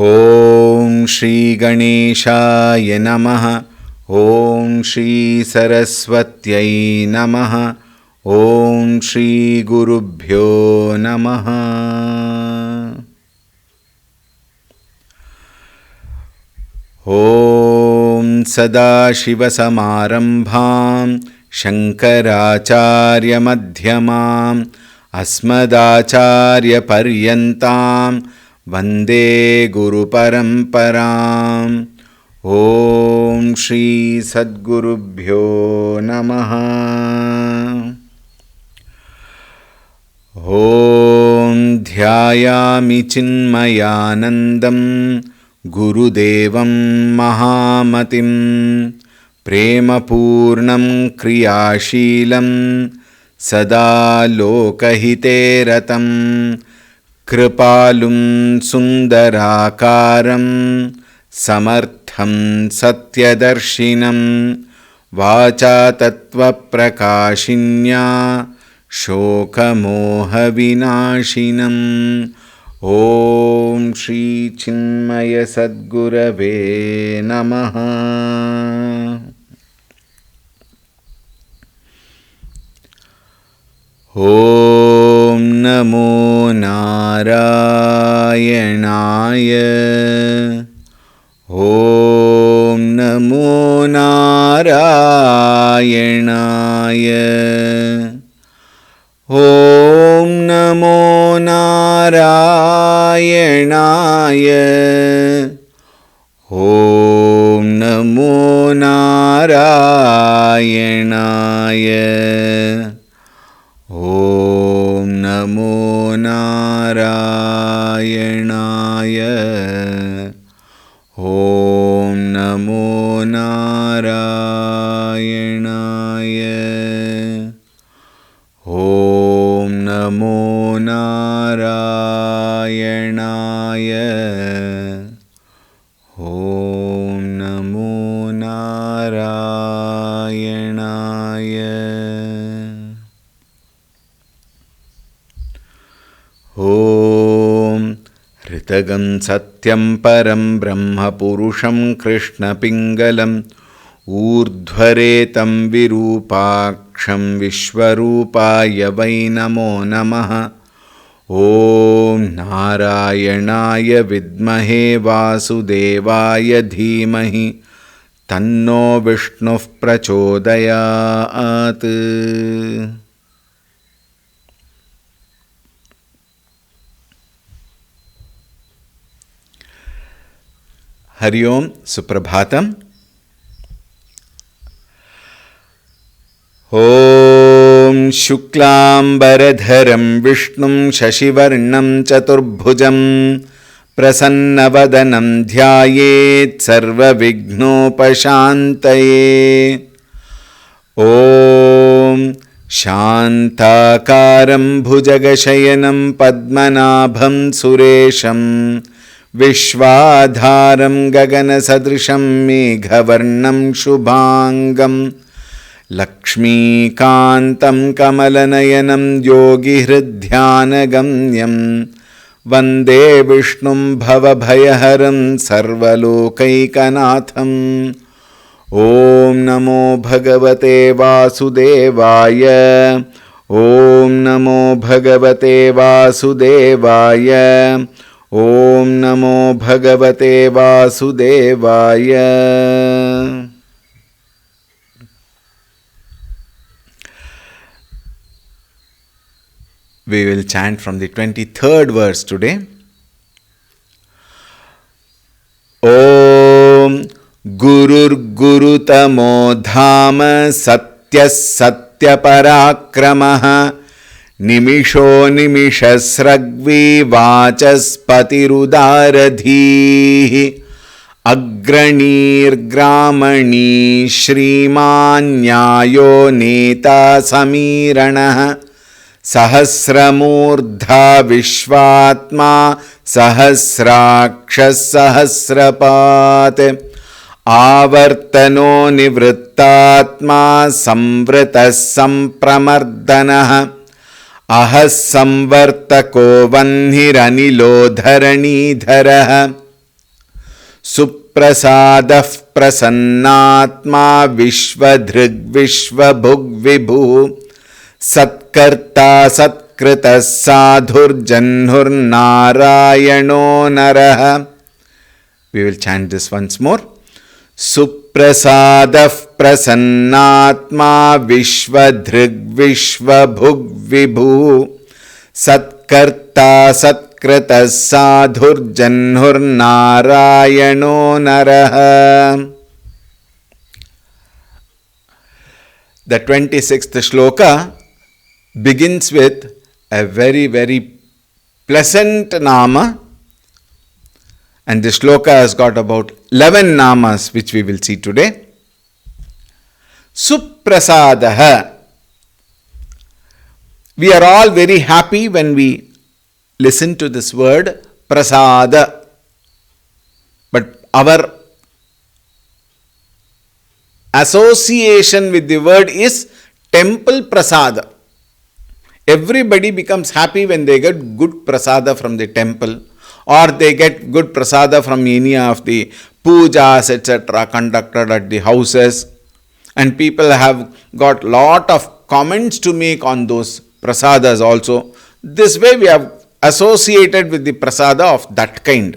ॐ श्री गणेशाय नमः। ॐ श्री सरस्वत्यै नमः। ॐ श्री गुरुभ्यो नमः। ॐ सदाशिवसमारम्भां शङ्कराचार्यमध्यमाम् अस्मदाचार्यपर्यन्तां वन्दे गुरुपरम्पराम्। ॐ श्री सद्गुरुभ्यो नमः। ॐ ध्यायामि चिन्मयानन्दं गुरुदेवं महामतिं प्रेमपूर्णं क्रियाशीलं सदा लोकहिते रतं कृपालुं सुन्दराकारं समर्थं सत्यदर्शिनं वाचा तत्त्वप्रकाशिन्या शोकमोहविनाशिनं। ॐ श्री चिन्मय सद्गुरवे नमः। ॐ नमो नारायणाय। ॐ नमो नारायणाय। ॐ नमो नारायणाय। ॐ नमो नारायणाय। ॐ नमो नारायणाय। ॐ नमो नारायणाय। ॐ नमो नारायणाय। ॐ नमो नारायणाय। ॐ ऋतगं सत्यं परं ब्रह्मपुरुषं कृष्णपिङ्गलम् ऊर्ध्वरेतं विरूपाक्षं विश्वरूपाय वै नमो नमः। ॐ नारायणाय विद्महे वासुदेवाय धीमहि तन्नो विष्णुः प्रचोदयात्। हरि ओम, सुप्रभातम्। ॐ शुक्लांबरधरं विष्णुं शशिवर्णं चतुर्भुजं प्रसन्नवदनं ध्यायेत् सर्वविघ्नोपशान्तये। ॐ शान्ताकारं भुजगशयनं पद्मनाभं सुरेशं विश्वाधारं गगनसदृशं मेघवर्णं शुभांगं लक्ष्मीकान्तं कमलनयनं योगिहृद्ध्यानगम्यं वन्दे विष्णुं भवभयहरं सर्वलोकैकनाथम्। ॐ नमो भगवते वासुदेवाय। ॐ नमो भगवते वासुदेवाय। ॐ नमो भगवते वासुदेवाय। We will chant from the 23rd verse today. Om Gururgurutamo Dhama Satyas Satyaparakramaः निमिषो निमिषस्रग्वी वाचस्पतिरुदारधीः अग्रणीर्ग्रामणी श्रीमान्यायो नेता समीरणः सहस्रमूर्धा विश्वात्मा सहस्राक्षः सहस्रपात् आवर्तनो निवृत्तात्मा संवृतः संप्रमर्दनः अहः संवर्तको वह्निरनिलो धरणीधरः Suprasadah prasannatma vishvadhrigvishvabhugvibhu Satkarta satkrita sadhur janhur narayano naraha. We will chant this once more. Suprasadah prasannatma vishvadhrigvishvabhugvibhu Satkarta satkrita sadhur janhur narayano naraha. The 26th shloka begins with a very, very pleasant nama, and the shloka has got about 11 namas which we will see today. Suprasadaha. We are all very happy when we listen to this word prasada, but our association with the word is temple prasada. Everybody becomes happy when they get good prasada from the temple, or they get good prasada from any of the pujas etc. conducted at the houses, and people have got lot of comments to make on those prasadas also. This way we have associated with the prasada of that kind.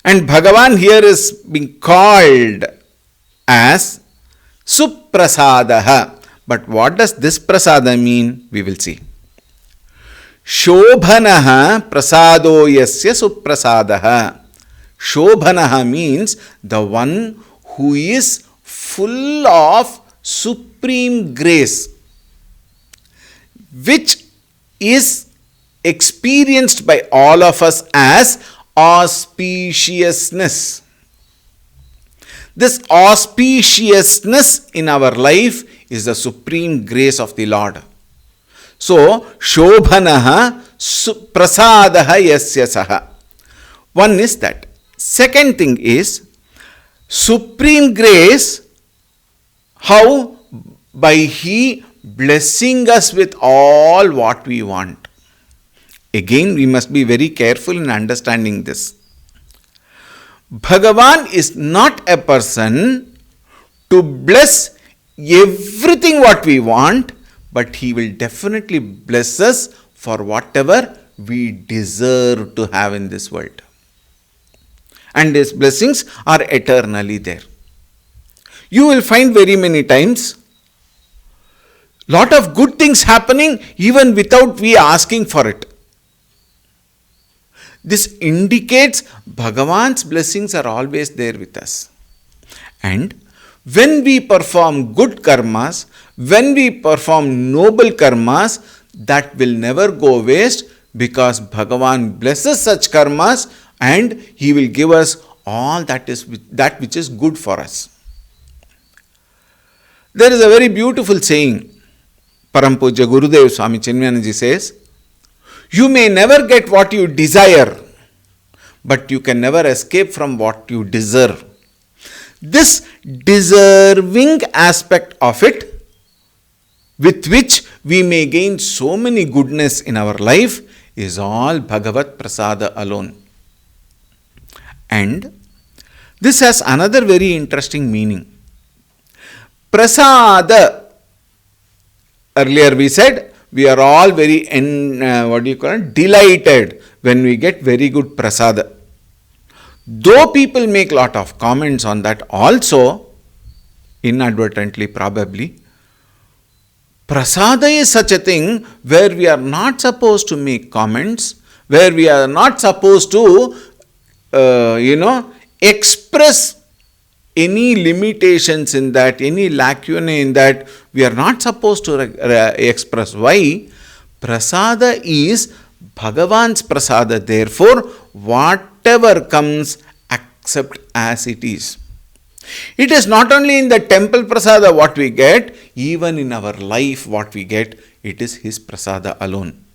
And Bhagavan here is being called as Suprasadaha. But what does this prasada mean? We will see. Shobhanaha prasado yasya suprasadaha. Shobhanaha means the one who is full of supreme grace, which is experienced by all of us as auspiciousness. This auspiciousness in our life is the supreme grace of the Lord. So, Shobhanaha Prasadaha Yasya Saha. One is that. Second thing is, supreme grace, how? By He blessing us with all what we want. Again, we must be very careful in understanding this. Bhagavan is not a person to bless everything what we want, but He will definitely bless us for whatever we deserve to have in this world. And His blessings are eternally there. You will find very many times lot of good things happening even without we asking for it. This indicates Bhagavan's blessings are always there with us. And when we perform good karmas, when we perform noble karmas, that will never go waste, because Bhagavan blesses such karmas and He will give us all that which is good for us. There is a very beautiful saying. Param Pujya Gurudev Swami Chinmayanandaji says, you may never get what you desire, but you can never escape from what you deserve. This deserving aspect of it, with which we may gain so many goodness in our life, is all Bhagavat Prasada alone. And this has another very interesting meaning. Prasada, earlier we said, we are all very delighted when we get very good prasada. Though people make lot of comments on that also, inadvertently probably, prasada is such a thing where we are not supposed to make comments, where we are not supposed to, express any limitations in that, any lacunae in that. We are not supposed to express. Why? Prasada is Bhagavan's prasada. Therefore, whatever comes, accept as it is. It is not only in the temple prasada what we get, even in our life what we get, it is His prasada alone.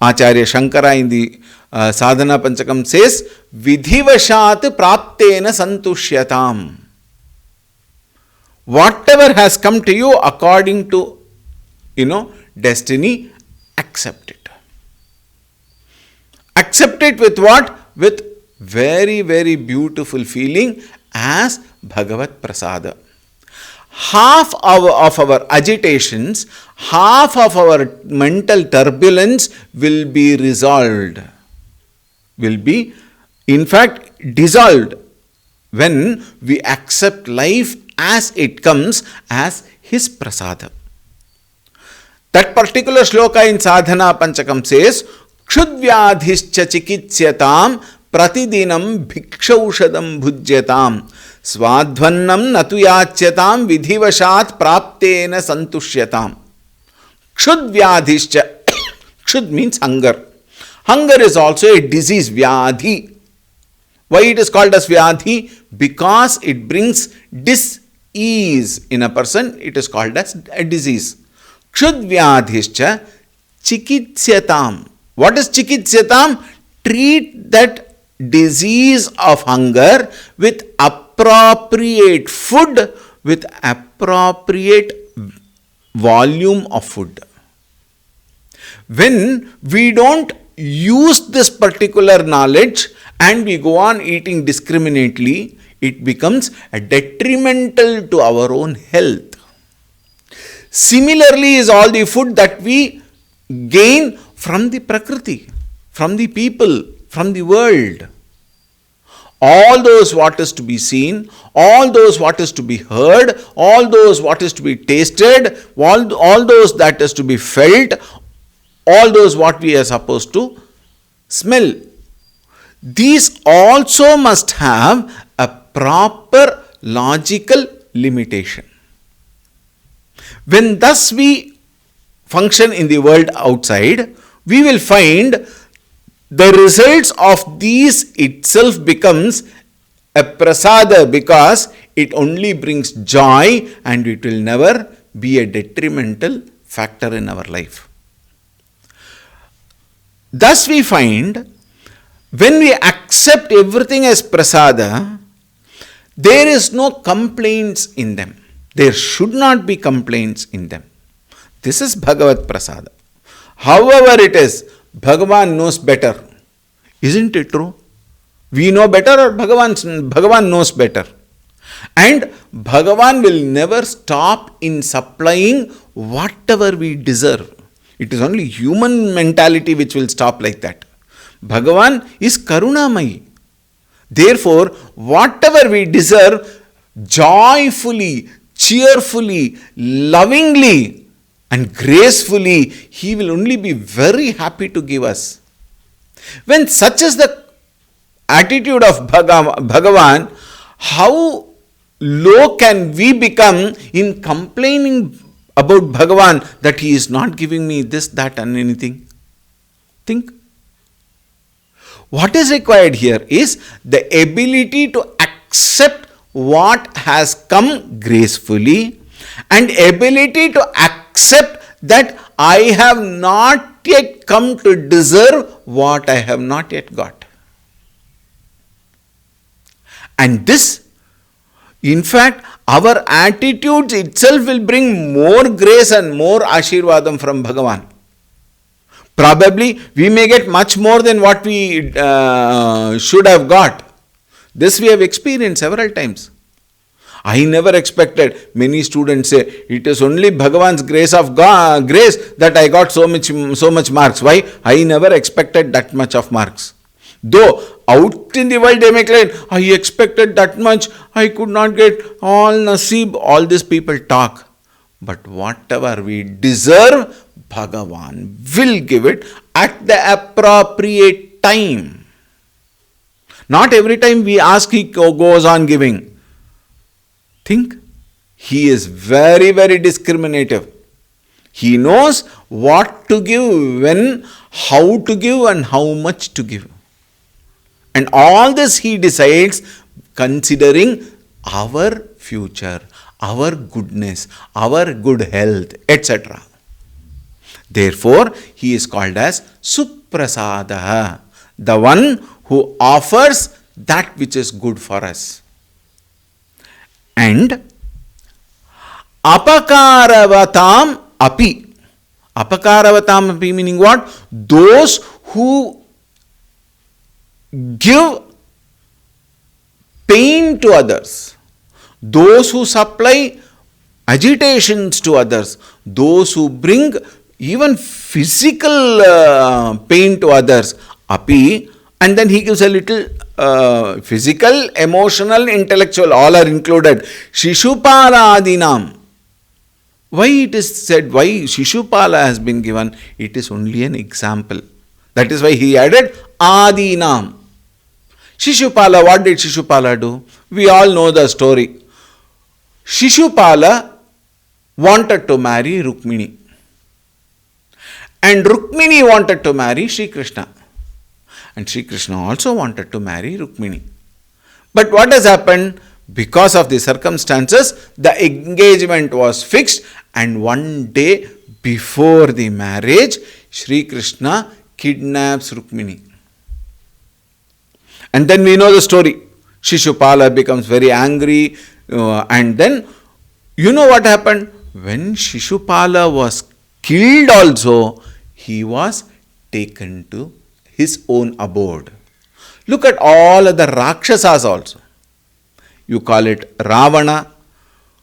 Acharya Shankara in the Sadhana Panchakam says, Vidhivashat praptena santushyatam. Whatever has come to you according to, destiny, accept it. Accept it with what? With very, very beautiful feeling as Bhagavat Prasada. Half of our agitations, half of our mental turbulence will be resolved, will be in fact dissolved when we accept life as it comes as his prasada. That particular shloka in Sadhana Panchakam says, Kshudvyadhischa chikitsyatam pratidinam bhikshaushadam bhujyatam swadhvannam natuyachyatam vidhivashat praptena santushyatam. Kshudvyadhischa. Kshud means hunger. Hunger is also a disease, vyadhi. Why it is called as vyadhi? Because it brings dis-ease in a person, it is called as a disease. Kshudvyadhischa chikitsyatam. What is chikitsyatam? Treat that disease of hunger with appropriate food, with appropriate volume of food. When we don't use this particular knowledge and we go on eating discriminately, it becomes detrimental to our own health. Similarly is all the food that we gain from the Prakriti, from the people, from the world. All those what is to be seen, all those what is to be heard, all those what is to be tasted, all those that is to be felt, all those what we are supposed to smell. These also must have a proper logical limitation. When thus we function in the world outside, we will find the results of these itself becomes a prasada, because it only brings joy and it will never be a detrimental factor in our life. Thus we find, when we accept everything as prasada, there is no complaints in them. There should not be complaints in them. This is Bhagavat Prasada. However it is, Bhagavan knows better. Isn't it true? We know better, or Bhagavan knows better. And Bhagavan will never stop in supplying whatever we deserve. It is only human mentality which will stop like that. Bhagavan is Karunamayi. Therefore, whatever we deserve, joyfully, cheerfully, lovingly and gracefully, he will only be very happy to give us. When such is the attitude of Bhagavan, how low can we become in complaining about Bhagavan that he is not giving me this, that and anything? Think. What is required here is the ability to accept what has come gracefully and ability to accept that I have not yet come to deserve what I have not yet got. And this, in fact, our attitudes itself will bring more grace and more Ashirvadam from Bhagavan. Probably we may get much more than what we should have got. This we have experienced several times. I never expected. Many students say it is only Bhagavan's grace of grace that I got so much marks. Why? I never expected that much of marks. Though out in the world they may claim, I expected that much, I could not get all nasib. All these people talk. But whatever we deserve, Bhagavan will give it at the appropriate time. Not every time we ask, he goes on giving. Think, he is very, very discriminative. He knows what to give, when, how to give and how much to give. And all this he decides considering our future, our goodness, our good health, etc. Therefore, he is called as Suprasada, the one who offers that which is good for us. And Apakaravatam api. Apakaravatam api meaning what? Those who give pain to others, those who supply agitations to others, those who bring even physical pain to others, api, and then he gives a little physical, emotional, intellectual, all are included. Shishupala Adinam. Why it is said, why Shishupala has been given? It is only an example. That is why he added Adinam. Shishupala, what did Shishupala do? We all know the story. Shishupala wanted to marry Rukmini. And Rukmini wanted to marry Sri Krishna. And Sri Krishna also wanted to marry Rukmini. But what has happened? Because of the circumstances, the engagement was fixed, and one day before the marriage, Sri Krishna kidnaps Rukmini. And then we know the story. Shishupala becomes very angry, and then you know what happened? When Shishupala was killed also, he was taken to his own abode. Look at all other Rakshasas also. You call it Ravana,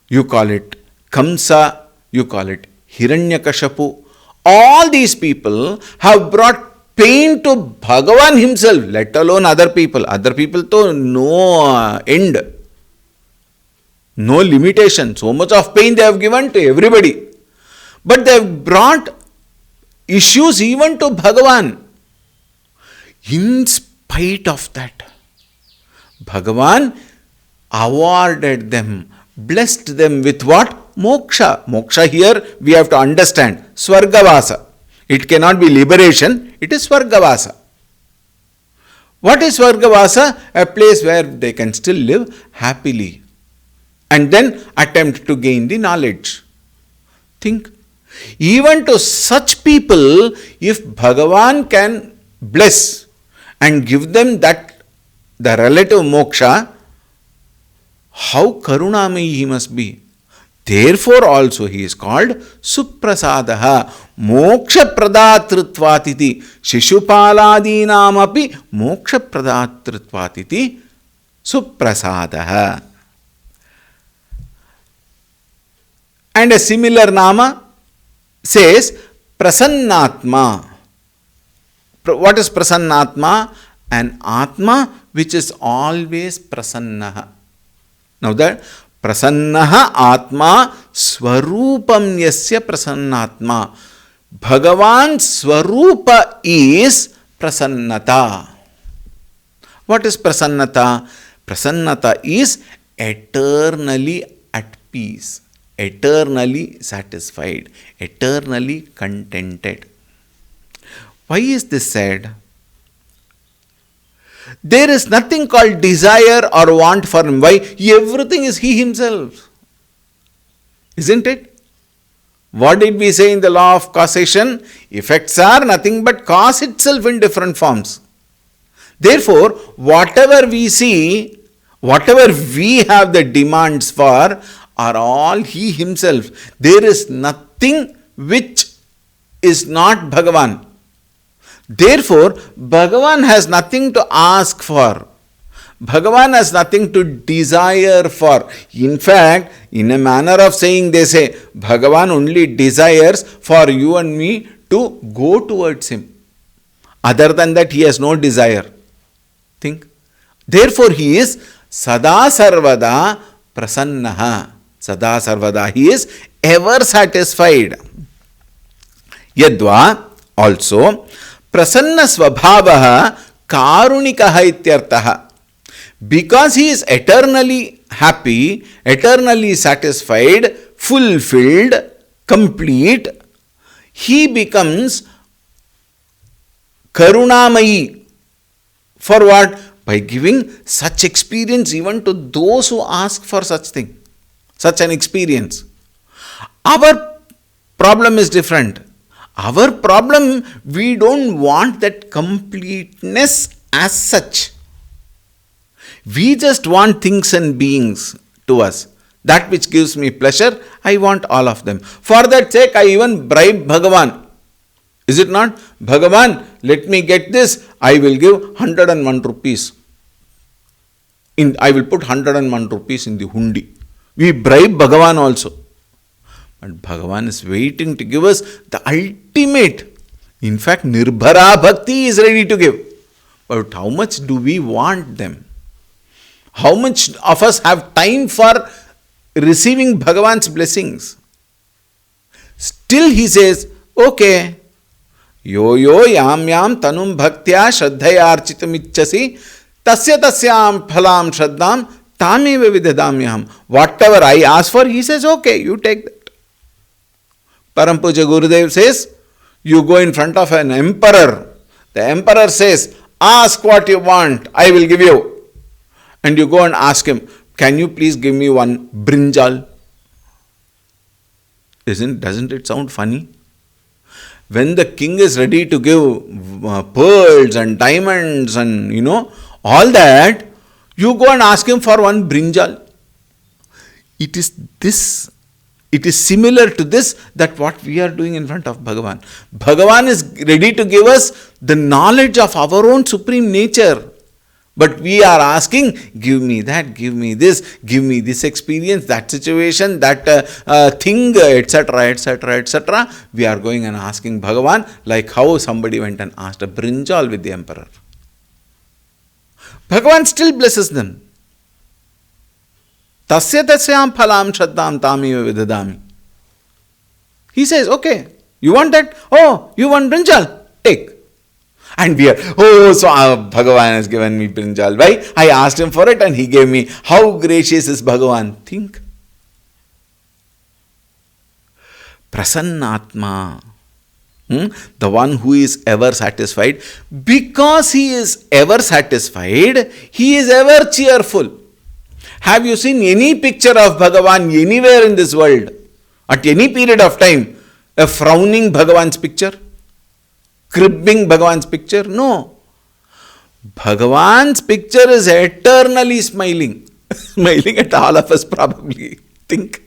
you call it Kamsa, you call it Hiranyakashipu. All these people have brought pain to Bhagavan himself, let alone other people. Other people to no end, no limitation. So much of pain they have given to everybody. But they have brought issues even to Bhagavan. In spite of that, Bhagavan awarded them, blessed them with what? Moksha. Moksha here we have to understand. Swargavasa. It cannot be liberation, it is Swargavasa. What is Swargavasa? A place where they can still live happily and then attempt to gain the knowledge. Think. Even to such people, if Bhagavan can bless and give them that, the relative moksha, how karunamayi he must be. Therefore also he is called Suprasadaha. Moksha pradatritvatiti. Shishupaaladinaamapi moksha pradatritvatiti Suprasadaha. And a similar nama says Prasannatma. What is Prasannatma? An Atma which is always Prasannaha. Now that Prasannaha Atma Swarupam Yasya Prasannatma. Bhagavan's Swarupa is Prasannata. What is Prasannata? Prasannata is eternally at peace, eternally satisfied, eternally contented. Why is this said? There is nothing called desire or want for him. Why? Everything is he himself. Isn't it? What did we say in the law of causation? Effects are nothing but cause itself in different forms. Therefore, whatever we see, whatever we have the demands for, are all he himself. There is nothing which is not Bhagavan. Therefore, Bhagavan has nothing to ask for. Bhagavan has nothing to desire for. In fact, in a manner of saying, they say, Bhagavan only desires for you and me to go towards him. Other than that, he has no desire. Think. Therefore, he is Sada Sarvada Prasannaha. Sada Sarvada. He is ever satisfied. Yadva also Prasanna Svabhavaha Karunikaha Ityartaha. Because he is eternally happy, eternally satisfied, fulfilled, complete, he becomes Karunamayi. For what? By giving such experience even to those who ask for such thing, such an experience. Our problem is different. Our problem, we don't want that completeness as such. We just want things and beings to us. That which gives me pleasure, I want all of them. For that sake, I even bribe Bhagavan. Is it not? Bhagavan, let me get this, I will give 101 rupees I will put 101 rupees in the hundi. We bribe Bhagavan also. But Bhagavan is waiting to give us the ultimate. In fact, Nirbhara Bhakti is ready to give. But how much do we want them? How much of us have time for receiving Bhagavan's blessings? Still he says, okay, yo yam tanum bhaktya shraddhaya architam ichchasi tasya tasyam phalam shraddham tameva vidadamyaham. Whatever I ask for, he says, okay, you take that. Param Puja Gurudev says, you go in front of an emperor. The emperor says, ask what you want, I will give you. And you go and ask him, can you please give me one brinjal? Doesn't it sound funny? When the king is ready to give pearls and diamonds and all that, you go and ask him for one brinjal. It is similar to this, that what we are doing in front of Bhagavan. Bhagavan is ready to give us the knowledge of our own supreme nature. But we are asking, give me that, give me this, give me this experience, that situation, that thing, etc., etc., etc. We are going and asking Bhagavan, like how somebody went and asked a brinjal with the emperor. Bhagavan still blesses them. Tasya tasyam phalam shraddham tamiva vidadami. He says, okay, you want that? Oh, you want brinjal? Take. And we are, so Bhagavan has given me brinjal. Why? I asked him for it and he gave me. How gracious is Bhagavan? Think. Prasannatma. The one who is ever satisfied. Because he is ever satisfied, he is ever cheerful. Have you seen any picture of Bhagavan anywhere in this world? At any period of time, a frowning Bhagavan's picture? Cribbing Bhagavan's picture? No. Bhagavan's picture is eternally smiling. Smiling at all of us probably. Think.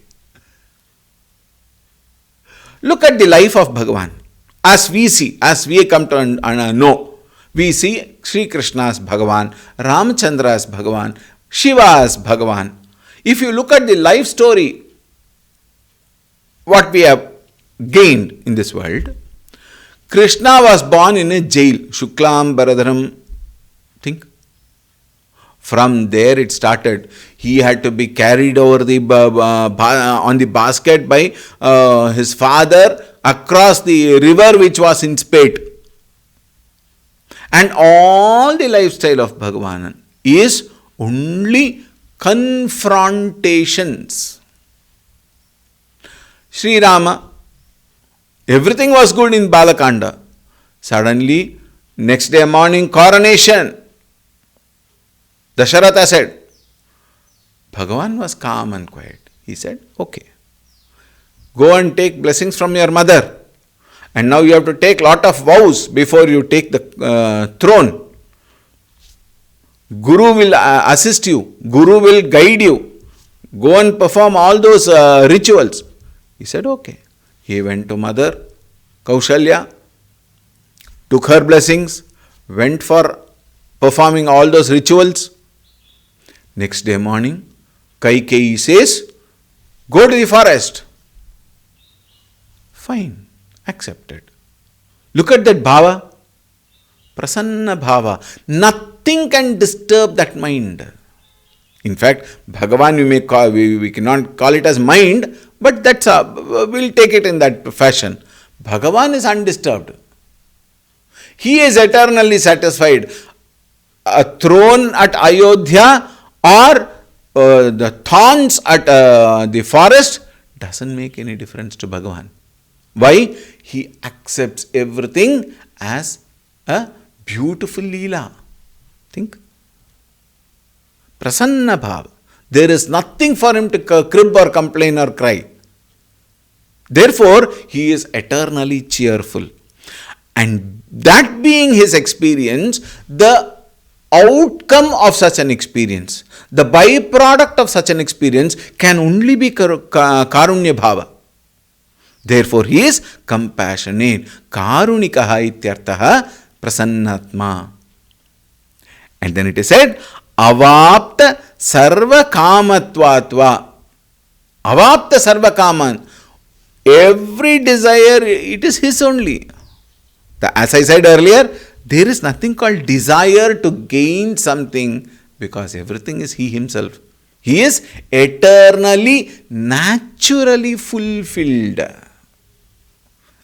Look at the life of Bhagavan. As we see, as we come to know, we see Sri Krishna as Bhagavan, Ramachandra as Bhagavan, Shiva as Bhagavan. If you look at the life story, what we have gained in this world, Krishna was born in a jail, Shuklam Baradharam. Think. From there it started. He had to be carried over on the basket by his father across the river which was in spate. And all the lifestyle of Bhagavan is only confrontations. Sri Rama, everything was good in Balakanda. Suddenly, next day morning, coronation. Dasharatha said, Bhagavan was calm and quiet. He said, okay, go and take blessings from your mother. And now you have to take lot of vows before you take the throne. Guru will assist you. Guru will guide you. Go and perform all those rituals. He said, okay. He went to mother, Kaushalya, took her blessings, went for performing all those rituals. Next day morning, Kaikeyi says, go to the forest. Fine, accepted. Look at that bhava. Prasanna bhava. Nothing can disturb that mind. In fact, Bhagavan we cannot call it as mind, but that's we'll take it in that fashion. Bhagavan is undisturbed. He is eternally satisfied. A throne at Ayodhya or the thorns at the forest doesn't make any difference to Bhagavan. Why? He accepts everything as a beautiful Leela. Think. Prasanna bhava. There is nothing for him to crib or complain or cry. Therefore, he is eternally cheerful. And that being his experience, the outcome of such an experience, the byproduct of such an experience can only be karunya bhava. Therefore, he is compassionate. Karunikaha ityartaha prasannatma. And then it is said, avapta sarva kamatvatva. Avapta sarva kaman. Every desire, it is his only. As I said earlier, there is nothing called desire to gain something, because everything is he himself. He is eternally, naturally fulfilled.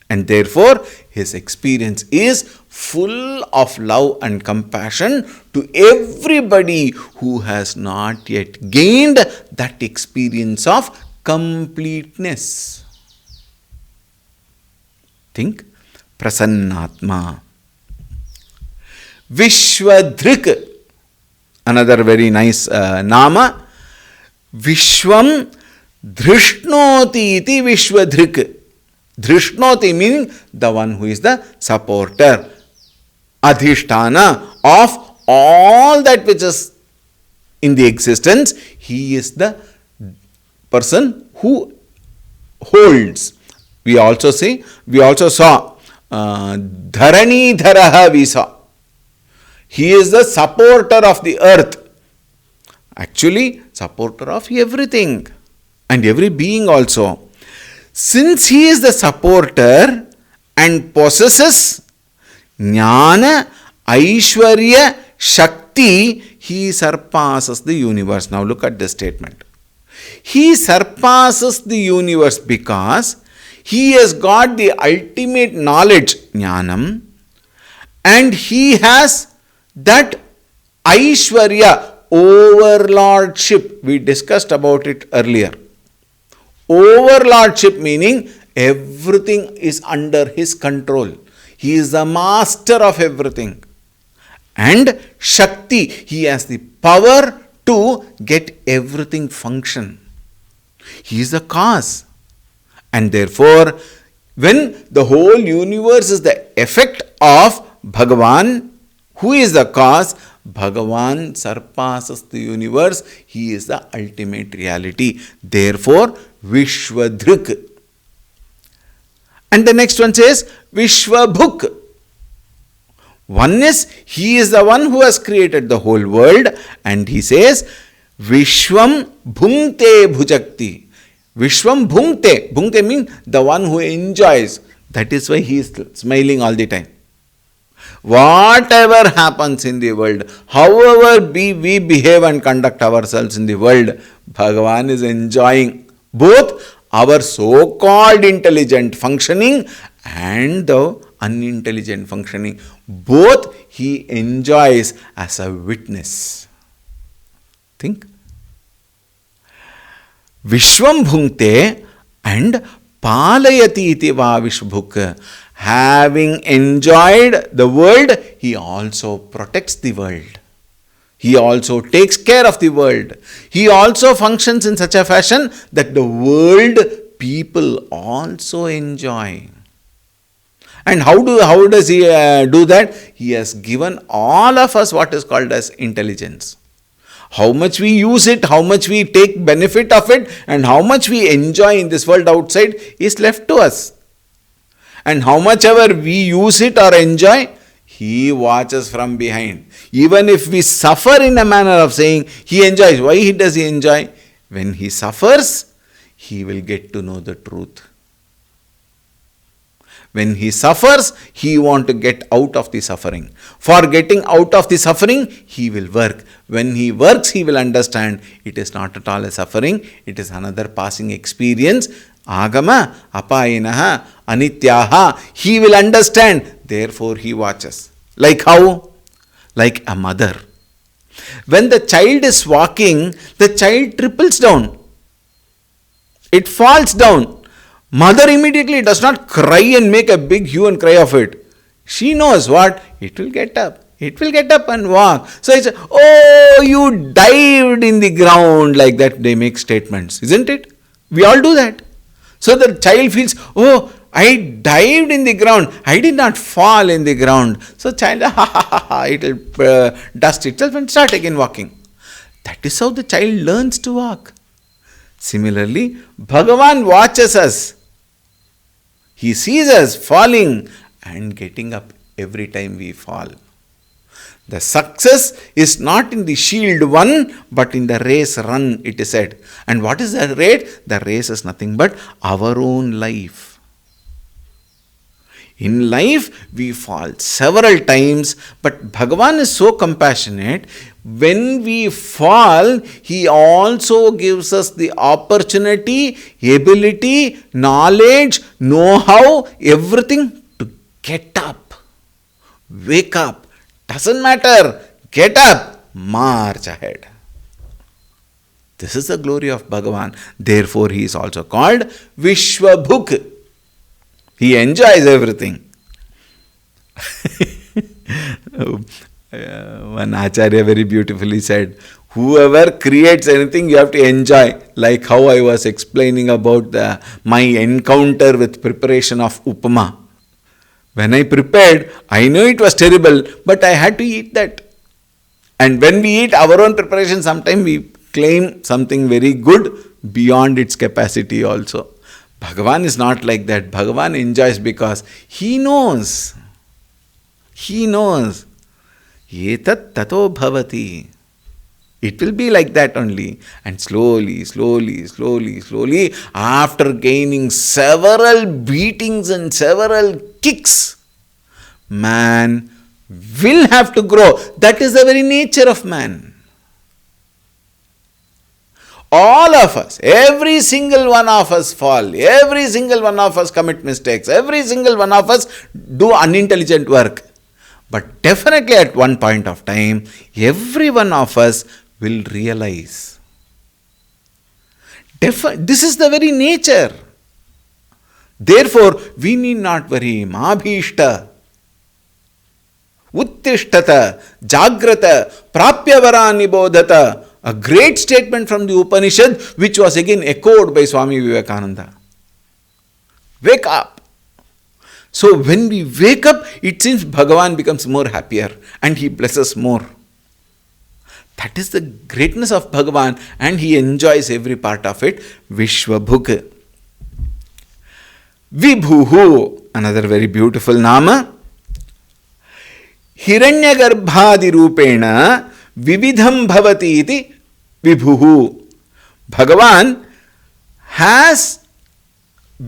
And therefore, his experience is full of love and compassion to everybody who has not yet gained that experience of completeness. Think, Prasannatma. Vishwadrik, another very nice nama. Vishwam Drishnoti iti Vishwadrik. Drishnoti meaning the one who is the supporter, adhisthana of all that which is in the existence. He is the person who holds. We also saw Dharani Dharaha we saw. He is the supporter of the earth. Actually, supporter of everything and every being also. Since he is the supporter and possesses Jnana, Aishwarya, Shakti, he surpasses the universe. Now look at this statement. He surpasses the universe because he has got the ultimate knowledge, Jnanam, and he has that Aishwarya, overlordship. We discussed about it earlier. Overlordship meaning everything is under his control. He is the master of everything. And Shakti, he has the power to get everything function. He is the cause. And therefore, when the whole universe is the effect of Bhagavan, who is the cause? Bhagavan surpasses the universe. He is the ultimate reality. Therefore, Vishwadrik. And the next one says Vishwabhuk. One is, he is the one who has created the whole world, and he says Vishwam Bhunkte Bhujakti. Vishwam Bhunkte. Bhunkte means the one who enjoys. That is why he is smiling all the time. Whatever happens in the world, however we behave and conduct ourselves in the world, Bhagavan is enjoying both our so-called intelligent functioning and the unintelligent functioning. Both he enjoys as a witness. Think. Vishwam Bhunkte and Palayati iti va Vishbhuk. Having enjoyed the world, he also protects the world. He also takes care of the world. He also functions in such a fashion that the world people also enjoy. And how does he do that? He has given all of us what is called as intelligence. How much we use it, how much we take benefit of it, and how much we enjoy in this world outside is left to us. And how much ever we use it or enjoy, he watches from behind. Even if we suffer in a manner of saying he enjoys. Why does he enjoy? When he suffers, he will get to know the truth. When he suffers, he wants to get out of the suffering. For getting out of the suffering, he will work. When he works, he will understand it is not at all a suffering, it is another passing experience. Agama, apayinaha, anityaha. He will understand. Therefore, he watches. Like how? Like a mother. When the child is walking, the child triples down. It falls down. Mother immediately does not cry and make a big hue and cry of it. She knows what? It will get up. It will get up and walk. So it's, oh, you dived in the ground, like that they make statements, isn't it? We all do that. So the child feels, oh, I dived in the ground. I did not fall in the ground. So child, it will dust itself and start again walking. That is how the child learns to walk. Similarly, Bhagavan watches us. He sees us falling and getting up every time we fall. The success is not in the shield won, but in the race run, it is said. And what is the race? The race is nothing but our own life. In life, we fall several times, but Bhagavan is so compassionate. When we fall, He also gives us the opportunity, ability, knowledge, know-how, everything to get up, wake up. Doesn't matter. Get up. March ahead. This is the glory of Bhagavan. Therefore, He is also called Vishwabhuk. He enjoys everything. One Acharya very beautifully said, whoever creates anything, you have to enjoy. Like how I was explaining about my encounter with preparation of upama. When I prepared, I know it was terrible, but I had to eat that. And when we eat our own preparation, sometimes we claim something very good beyond its capacity also. Bhagavan is not like that. Bhagavan enjoys because He knows. He knows. Etat tato bhavati. It will be like that only. And slowly, after gaining several beatings and several kicks, man will have to grow. That is the very nature of man. All of us, every single one of us fall. Every single one of us commit mistakes. Every single one of us do unintelligent work. But definitely at one point of time, every one of us will realize. This is the very nature. Therefore, we need not worry. Mabhishta, uttishtata, jagrata, prapyavara nibodhata. A great statement from the Upanishad, which was again echoed by Swami Vivekananda. Wake up. So when we wake up, it seems Bhagavan becomes more happier and He blesses more. That is the greatness of Bhagavan, and He enjoys every part of it. Vishwabhuk. Vibhuhu, another very beautiful nama. Hiranyagarbhadi rupena vividham bhavati iti vibhuhu. Bhagavan has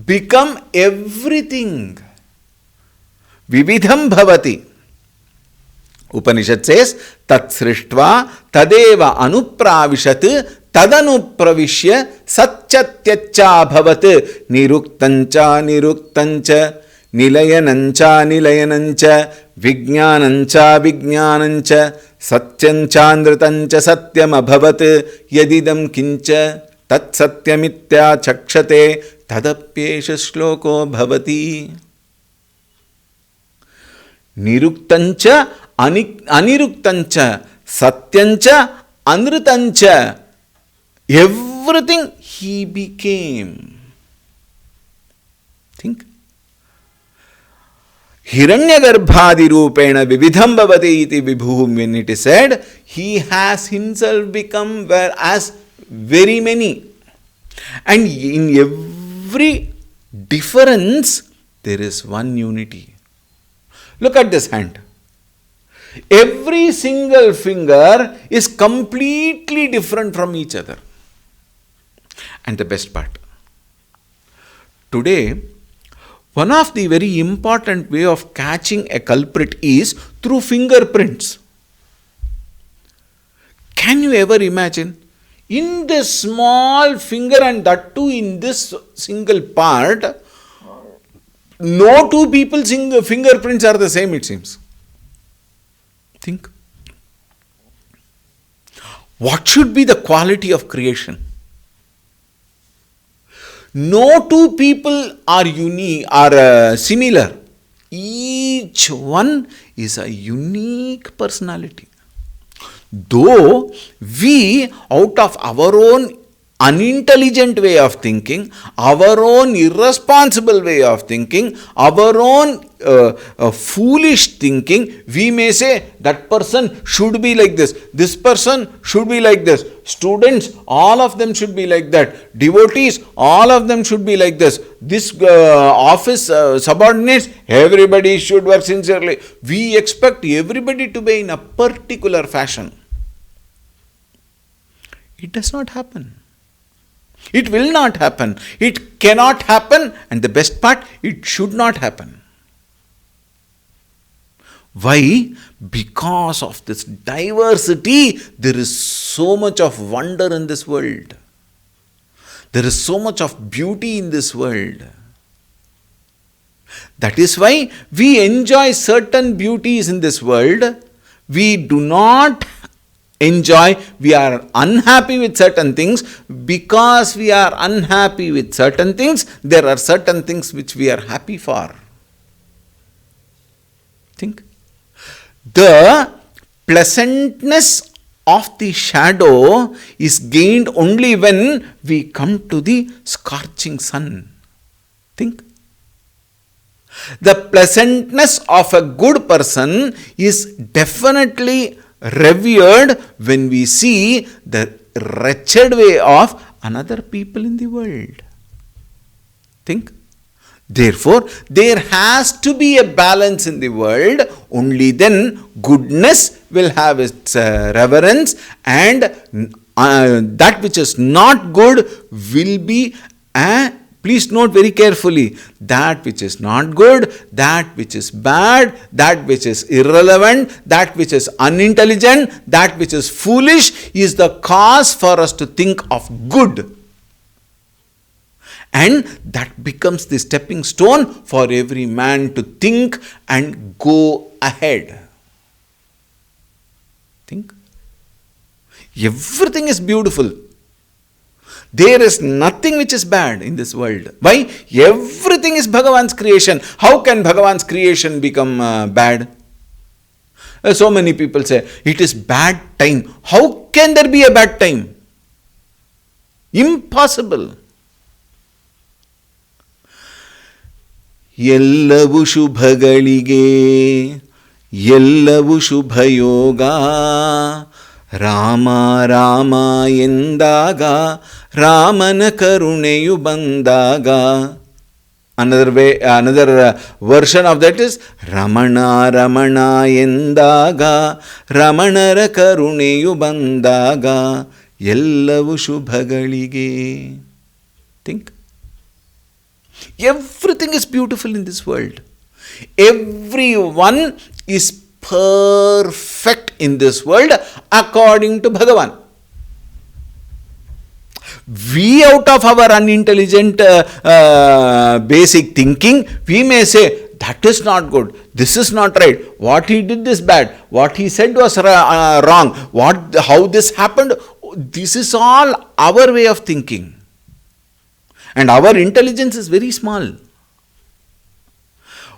become everything. Vividham bhavati. Upanishad says, tat srishtva tadeva anupravishat tadanupravishya satchatyacha bhavat niruktancha niruktancha nilayanancha nilayanancha vijnanancha vijnanancha satyamchandritancha satyam abhavat yadidam kincha tat satyamitya chakshate tadapyesha shloko bhavati. Niruktancha aniruktancha satyancha anritancha. Everything He became. Think. Hiranyagarbhadi rupena vividham bhavati iti vibhuhum. When it is said, He has Himself become as very many. And in every difference, there is one unity. Look at this hand. Every single finger is completely different from each other. And the best part, today, one of the very important way of catching a culprit is through fingerprints. Can you ever imagine? In this small finger, and that too in this single part, no two people's fingerprints are the same, it seems. Think. What should be the quality of creation? No two people are unique, are similar. Each one is a unique personality. Though we, out of our own unintelligent way of thinking, our own irresponsible way of thinking, our own foolish thinking, we may say that person should be like this person should be like this, students, all of them should be like that, devotees, all of them should be like this office subordinates, everybody should work sincerely. We expect everybody to be in a particular fashion. It does not happen. It will not happen. It cannot happen, and the best part, it should not happen. Why? Because of this diversity, there is so much of wonder in this world. There is so much of beauty in this world. That is why we enjoy certain beauties in this world. We do not enjoy, we are unhappy with certain things. Because we are unhappy with certain things, there are certain things which we are happy for. Think. The pleasantness of the shadow is gained only when we come to the scorching sun. Think. The pleasantness of a good person is definitely revered when we see the wretched way of another people in the world. Think. Therefore, there has to be a balance in the world. Only then goodness will have its reverence, and that which is not good will be please note very carefully, that which is not good, that which is bad, that which is irrelevant, that which is unintelligent, that which is foolish is the cause for us to think of good. And that becomes the stepping stone for every man to think and go ahead. Think. Everything is beautiful. There is nothing which is bad in this world. Why? Everything is Bhagavan's creation. How can Bhagavan's creation become bad? So many people say, it is bad time. How can there be a bad time? Impossible. ಎಲ್ಲವೂ ಶುಭಗಳಿಗೆ ಎಲ್ಲವೂ ಶುಭಯೋಗ ರಾಮ ರಾಮ ಎಂದಾಗ ರಾಮನ ಕರುಣೆಯು ಬಂದಾಗ. Another version of that is Ramana Ramana ಎಂದಾಗ ರಮಣರ ಕರುಣೆಯು ಬಂದಾಗ ಎಲ್ಲವೂ ಶುಭಗಳಿಗೆ. Think. Everything is beautiful in this world. Everyone is perfect in this world according to Bhagavan. We, out of our unintelligent basic thinking, we may say, that is not good, this is not right, what he did is bad, what he said was wrong, how this happened. This is all our way of thinking. And our intelligence is very small.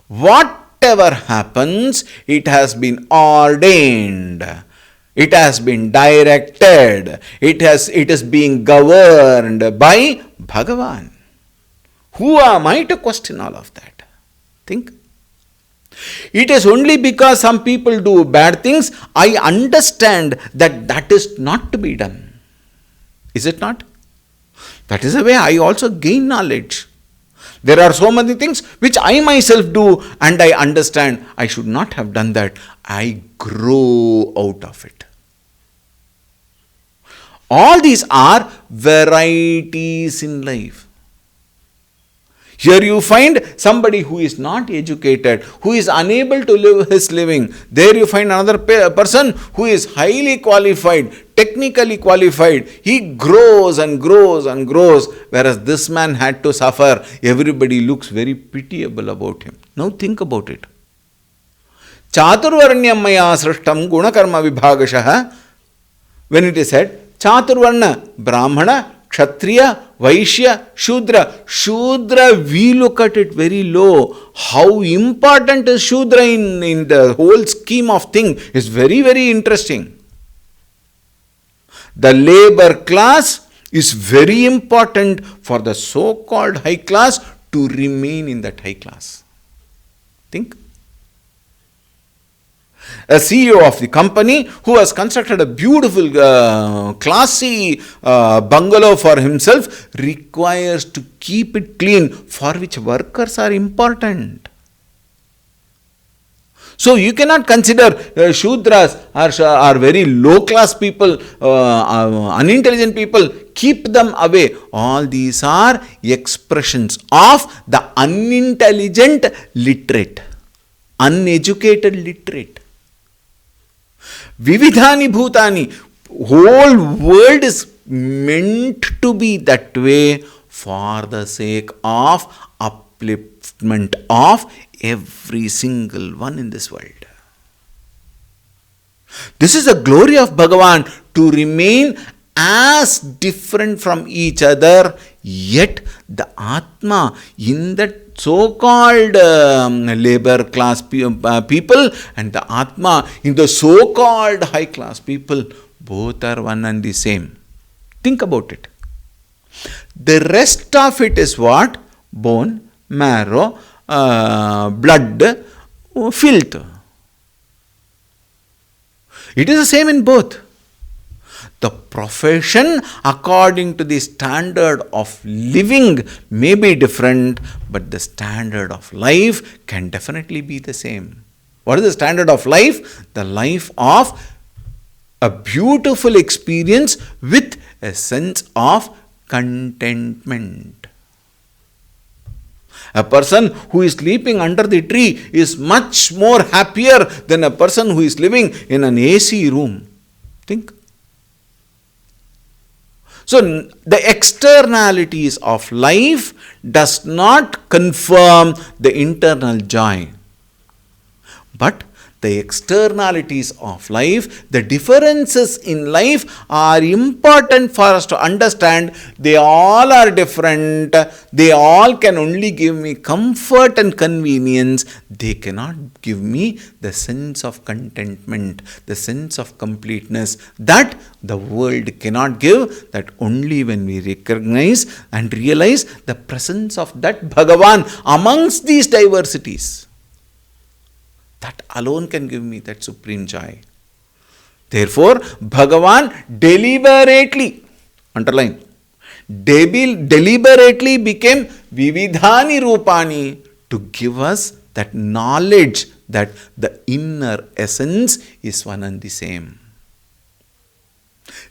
Whatever happens, it has been ordained. It has been directed. It is being governed by Bhagavan. Who am I to question all of that? Think. It is only because some people do bad things, I understand that is not to be done. Is it not? That is the way I also gain knowledge. There are so many things which I myself do and I understand I should not have done that. I grow out of it. All these are varieties in life. Here you find somebody who is not educated, who is unable to live his living. There you find another person who is highly qualified, technically qualified. He grows and grows and grows, whereas this man had to suffer. Everybody looks very pitiable about him. Now think about it. Chaturvarnyam maya srishtam gunakarma vibhagashaha. When it is said, Chaturvarna, Brahmana, Kshatriya, Vaishya, Shudra. Shudra, we look at it very low. How important is Shudra in the whole scheme of things is very, very interesting. The labor class is very important for the so-called high class to remain in that high class. Think. A CEO of the company who has constructed a beautiful, classy bungalow for himself requires to keep it clean, for which workers are important. So you cannot consider Shudras are very low class people, unintelligent people, keep them away. All these are expressions of the unintelligent literate, uneducated literate. Vividhani bhutani, whole world is meant to be that way for the sake of upliftment of every single one in this world. This is the glory of Bhagavan, to remain as different from each other, yet the Atma in that so-called labor class people and the Atma in the so-called high class people, both are one and the same. Think about it. The rest of it is what? Bone, marrow, blood, filth. It is the same in both. The profession according to the standard of living may be different, but the standard of life can definitely be the same. What is the standard of life? The life of a beautiful experience with a sense of contentment. A person who is sleeping under the tree is much more happier than a person who is living in an AC room. Think. So, the externalities of life does not confirm the internal joy. But the externalities of life, the differences in life are important for us to understand. They all are different. They all can only give me comfort and convenience. They cannot give me the sense of contentment, the sense of completeness that the world cannot give, that only when we recognize and realize the presence of that Bhagavan amongst these diversities. That alone can give me that supreme joy. Therefore, Bhagavan deliberately, underline, deliberately became Vividhani Rupani to give us that knowledge that the inner essence is one and the same.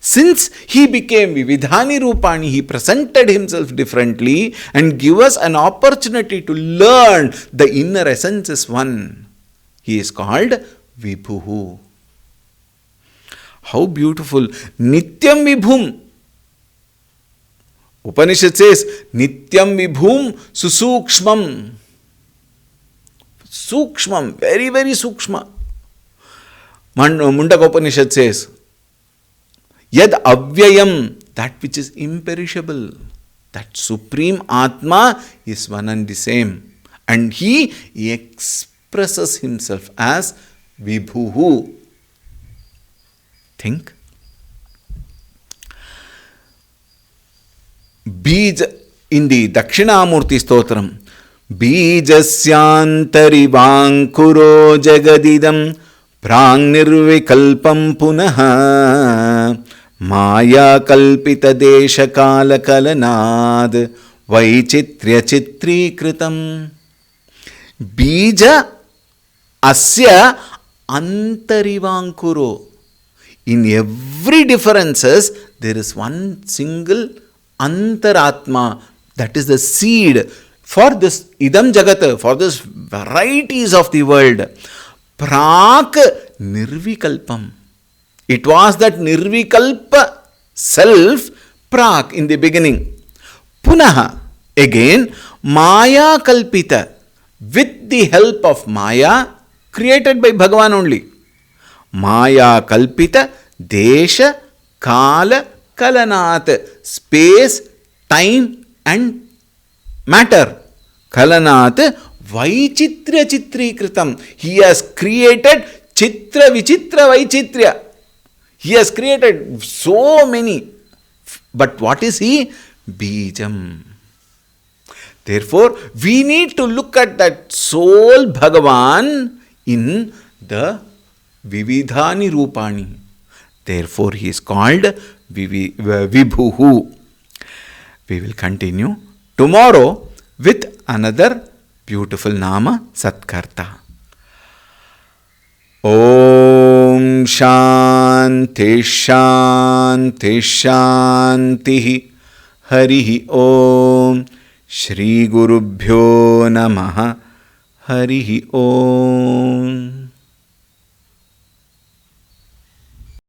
Since he became Vividhani Rupani, he presented himself differently and give us an opportunity to learn the inner essence is one. He is called Vibhuhu. How beautiful. Nityam Vibhum. Upanishad says, Nityam Vibhum Susukshmam. Sukshmam, very, very sukshma. Mundaka Upanishad says, Yad Avyayam, that which is imperishable. That supreme Atma is one and the same. And he expresses himself as Vibhuhu. Think. Bija in the Dakshinamurti Stotram. Bijasyantarivankuro jagadidam prang nirvikalpam punaha maya kalpita desha kala kalanad vaichitrya chitrikritam. Bija asya antarivankuro. In every differences, there is one single antaratma, that is the seed for this idam jagat, for this varieties of the world. Prak nirvikalpam. It was that nirvikalpa self, prak, in the beginning. Punaha, again, maya kalpita, with the help of maya, created by Bhagavan only. Maya kalpita, desha, kala, kalanat, space, time and matter. Kalanat, vaichitra chitrikritam. He has created chitra vichitra vaichitra. He has created so many. But what is he? Bijam. Therefore, we need to look at that sole Bhagavan in the Vividhani Rupani. Therefore, he is called Vibhuhu. We will continue tomorrow with another beautiful Nama, Satkarta. Om Shanti Shanti Shanti Harihi Om Shri Gurubhyo Namaha Harihi Om.